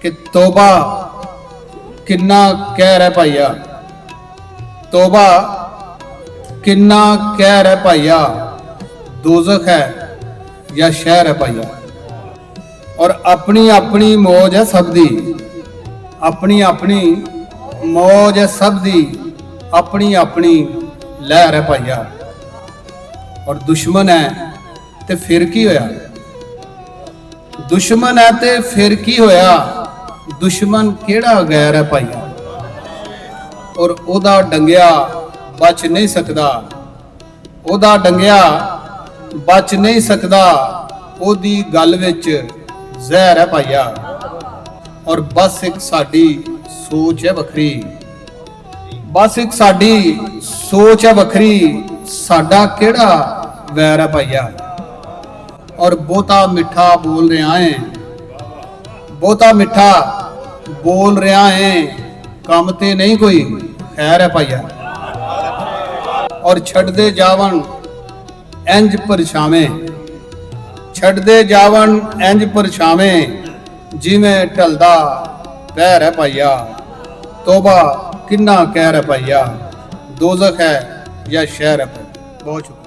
कि तौबा किन्ना कहर है भाईया, तौबा किन्ना कहर है भाईया, दोज़ख है या शहर है भाईया। और अपनी अपनी मौज है सब दी, अपनी अपनी मौज है सब दी, अपनी अपनी लहर है भाईया। और दुश्मन है ते फिर की होया, दुश्मन है ते फिर की होया, दुश्मन केड़ा गैर है भाईया। और ओदा डंगिया बच नहीं सकदा, ओदा डंगिया बच नहीं सकदा, ओदी गल विच जहर है भाईया। और बस एक साडी सोच है वखरी, बस एक साडी सोच है वखरी, साडा केड़ा वैर है भाईया। और बहुता मिठा बोल रहा है, बहुता मिठा बोल रहा है, काम ते नहीं कोई खैर है भाईया। और छड़दे जावन इंज परछावे, छड़दे जावन इंज परछावे, जिवें ढलदा पैर है भाईया। तौबा किन्ना कहर है भाईया, दोज़ख है या शहर है। बहुत शुक्रिया।